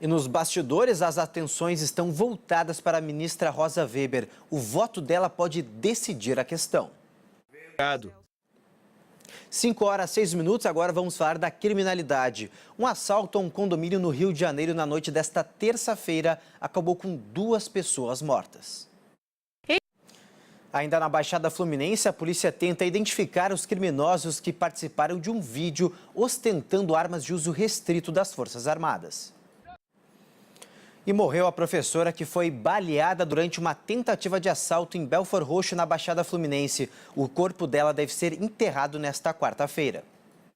E nos bastidores, as atenções estão voltadas para a ministra Rosa Weber. O voto dela pode decidir a questão. 5h06, agora vamos falar da criminalidade. Um assalto a um condomínio no Rio de Janeiro na noite desta terça-feira acabou com 2 pessoas mortas. Ainda na Baixada Fluminense, a polícia tenta identificar os criminosos que participaram de um vídeo ostentando armas de uso restrito das Forças Armadas. E morreu a professora que foi baleada durante uma tentativa de assalto em Belford Roxo, na Baixada Fluminense. O corpo dela deve ser enterrado nesta quarta-feira.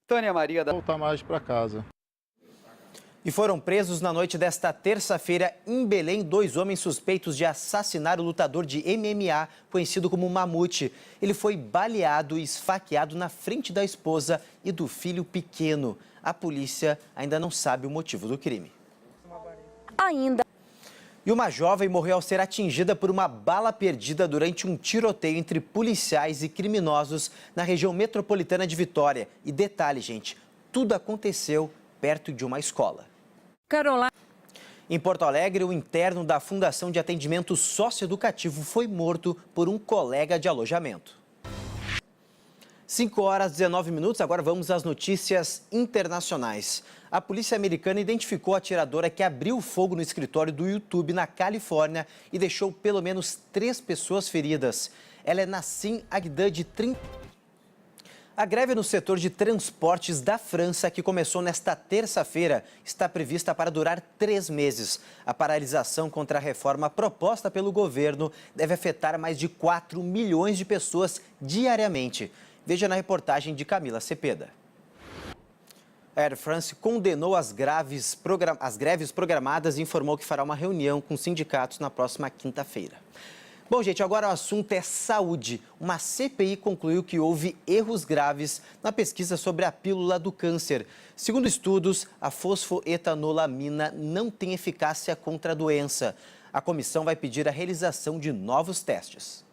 Tânia Maria da... Voltar mais para casa. E foram presos na noite desta terça-feira em Belém 2 homens suspeitos de assassinar o lutador de MMA, conhecido como Mamute. Ele foi baleado e esfaqueado na frente da esposa e do filho pequeno. A polícia ainda não sabe o motivo do crime. E uma jovem morreu ao ser atingida por uma bala perdida durante um tiroteio entre policiais e criminosos na região metropolitana de Vitória. E detalhe, gente, tudo aconteceu perto de uma escola. Em Porto Alegre, o interno da Fundação de Atendimento Socioeducativo foi morto por um colega de alojamento. 5h19, agora vamos às notícias internacionais. A polícia americana identificou a atiradora que abriu fogo no escritório do YouTube na Califórnia e deixou pelo menos 3 pessoas feridas. Ela é Nassim Aghdad, de 30... A greve no setor de transportes da França, que começou nesta terça-feira, está prevista para durar 3 meses. A paralisação contra a reforma proposta pelo governo deve afetar mais de 4 milhões de pessoas diariamente. Veja na reportagem de Camila Cepeda. A Air France condenou as greves programadas e informou que fará uma reunião com sindicatos na próxima quinta-feira. Bom, gente, agora o assunto é saúde. Uma CPI concluiu que houve erros graves na pesquisa sobre a pílula do câncer. Segundo estudos, a fosfoetanolamina não tem eficácia contra a doença. A comissão vai pedir a realização de novos testes.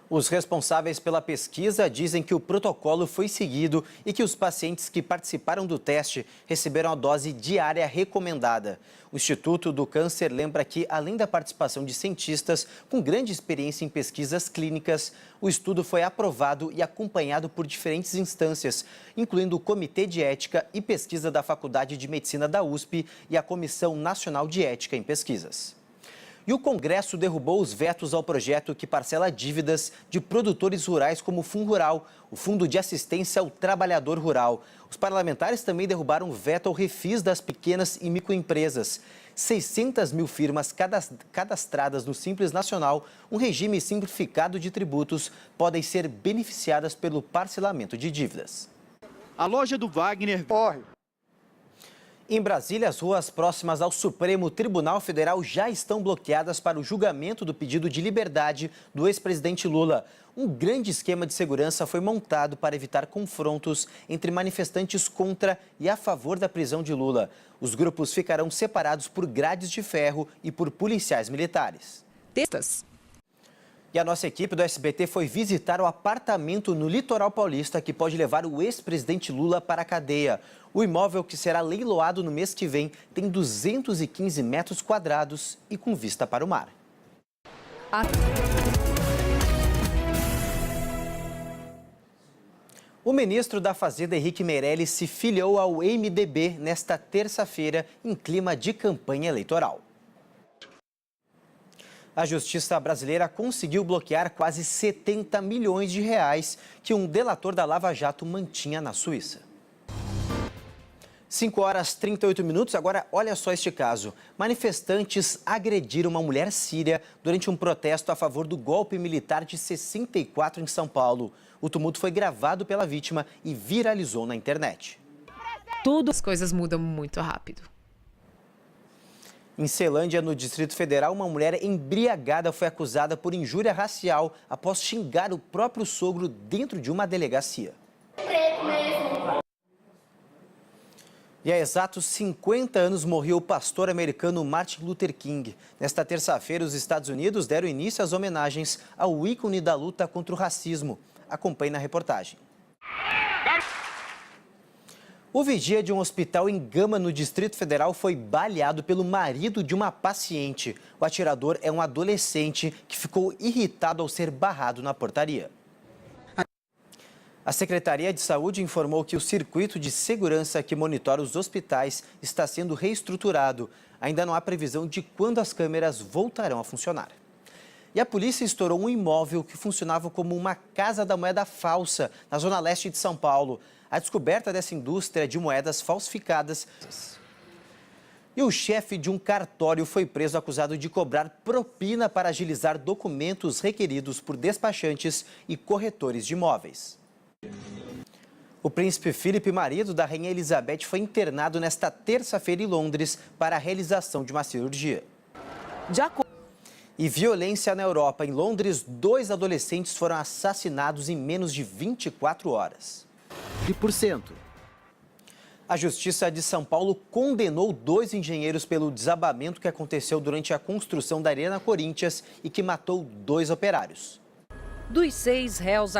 Os responsáveis pela pesquisa dizem que o protocolo foi seguido e que os pacientes que participaram do teste receberam a dose diária recomendada. O Instituto do Câncer lembra que, além da participação de cientistas com grande experiência em pesquisas clínicas, o estudo foi aprovado e acompanhado por diferentes instâncias, incluindo o Comitê de Ética e Pesquisa da Faculdade de Medicina da USP e a Comissão Nacional de Ética em Pesquisas. E o Congresso derrubou os vetos ao projeto que parcela dívidas de produtores rurais como o FUNRURAL, o Fundo de Assistência ao Trabalhador Rural. Os parlamentares também derrubaram o veto ao refis das pequenas e microempresas. 600 mil firmas cadastradas no Simples Nacional, um regime simplificado de tributos, podem ser beneficiadas pelo parcelamento de dívidas. A loja do Wagner... Em Brasília, as ruas próximas ao Supremo Tribunal Federal já estão bloqueadas para o julgamento do pedido de liberdade do ex-presidente Lula. Um grande esquema de segurança foi montado para evitar confrontos entre manifestantes contra e a favor da prisão de Lula. Os grupos ficarão separados por grades de ferro e por policiais militares. E a nossa equipe do SBT foi visitar o apartamento no Litoral Paulista que pode levar o ex-presidente Lula para a cadeia. O imóvel, que será leiloado no mês que vem, tem 215 metros quadrados e com vista para o mar. O ministro da Fazenda, Henrique Meirelles, se filiou ao MDB nesta terça-feira em clima de campanha eleitoral. A Justiça brasileira conseguiu bloquear quase 70 milhões de reais que um delator da Lava Jato mantinha na Suíça. 5h38, agora olha só este caso. Manifestantes agrediram uma mulher síria durante um protesto a favor do golpe militar de 64 em São Paulo. O tumulto foi gravado pela vítima e viralizou na internet. As coisas mudam muito rápido. Em Ceilândia, no Distrito Federal, uma mulher embriagada foi acusada por injúria racial após xingar o próprio sogro dentro de uma delegacia. E há exatos 50 anos morreu o pastor americano Martin Luther King. Nesta terça-feira, os Estados Unidos deram início às homenagens ao ícone da luta contra o racismo. Acompanhe na reportagem. O vigia de um hospital em Gama, no Distrito Federal, foi baleado pelo marido de uma paciente. O atirador é um adolescente que ficou irritado ao ser barrado na portaria. A Secretaria de Saúde informou que o circuito de segurança que monitora os hospitais está sendo reestruturado. Ainda não há previsão de quando as câmeras voltarão a funcionar. E a polícia estourou um imóvel que funcionava como uma casa da moeda falsa, na zona leste de São Paulo. A descoberta dessa indústria de moedas falsificadas. E o chefe de um cartório foi preso acusado de cobrar propina para agilizar documentos requeridos por despachantes e corretores de imóveis. O príncipe Filipe, marido da rainha Elizabeth, foi internado nesta terça-feira em Londres para a realização de uma cirurgia. E violência na Europa. Em Londres, 2 adolescentes foram assassinados em menos de 24 horas. A Justiça de São Paulo condenou 2 engenheiros pelo desabamento que aconteceu durante a construção da Arena Corinthians e que matou 2 operários. Dos 6 réus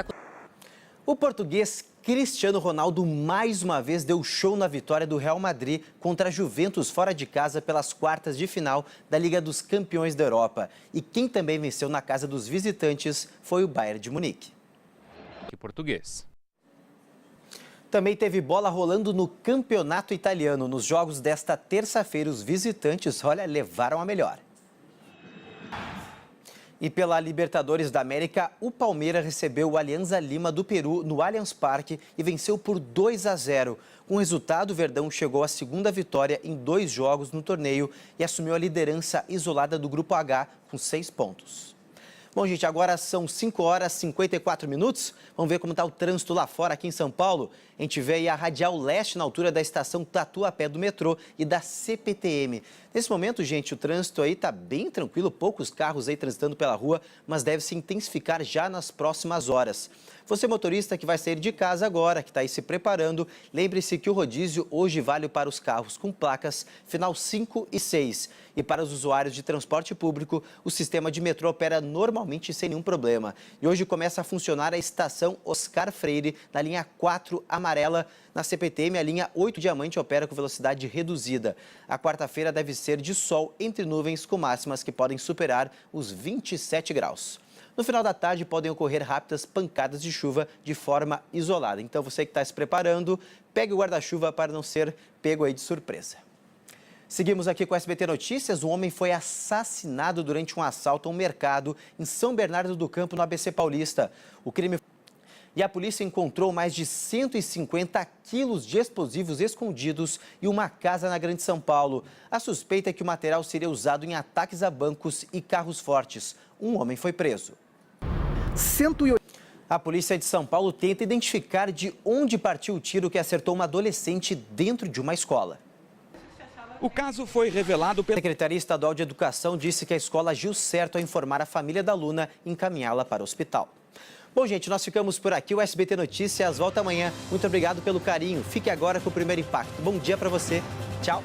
O português Cristiano Ronaldo mais uma vez deu show na vitória do Real Madrid contra a Juventus fora de casa pelas quartas de final da Liga dos Campeões da Europa. E quem também venceu na casa dos visitantes foi o Bayern de Munique. Que português. Também teve bola rolando no campeonato italiano. Nos jogos desta terça-feira, os visitantes, levaram a melhor. E pela Libertadores da América, o Palmeiras recebeu o Alianza Lima do Peru no Allianz Parque e venceu por 2-0. Com o resultado, o Verdão chegou à segunda vitória em 2 jogos no torneio e assumiu a liderança isolada do Grupo H com 6 pontos. Bom, gente, agora são 5h54. Vamos ver como está o trânsito lá fora, aqui em São Paulo. A gente vê aí a Radial Leste na altura da estação Tatuapé do metrô e da CPTM. Nesse momento, gente, o trânsito aí está bem tranquilo, poucos carros aí transitando pela rua, mas deve se intensificar já nas próximas horas. Você, motorista que vai sair de casa agora, que está aí se preparando, lembre-se que o rodízio hoje vale para os carros com placas final 5 e 6. E para os usuários de transporte público, o sistema de metrô opera normalmente sem nenhum problema. E hoje começa a funcionar a estação Oscar Freire, na linha 4 amarela. Na CPTM, a linha 8 diamante opera com velocidade reduzida. A quarta-feira deve ser de sol entre nuvens, com máximas que podem superar os 27 graus. No final da tarde, podem ocorrer rápidas pancadas de chuva de forma isolada. Então, você que está se preparando, pegue o guarda-chuva para não ser pego aí de surpresa. Seguimos aqui com o SBT Notícias. Um homem foi assassinado durante um assalto a um mercado em São Bernardo do Campo, no ABC Paulista. O crime... E a polícia encontrou mais de 150 quilos de explosivos escondidos em uma casa na Grande São Paulo. A suspeita é que o material seria usado em ataques a bancos e carros fortes. Um homem foi preso. A polícia de São Paulo tenta identificar de onde partiu o tiro que acertou uma adolescente dentro de uma escola. O caso foi revelado pela A Secretaria Estadual de Educação disse que a escola agiu certo ao informar a família da aluna e encaminhá-la para o hospital. Bom, gente, nós ficamos por aqui. O SBT Notícias volta amanhã. Muito obrigado pelo carinho. Fique agora com o Primeiro Impacto. Bom dia para você. Tchau.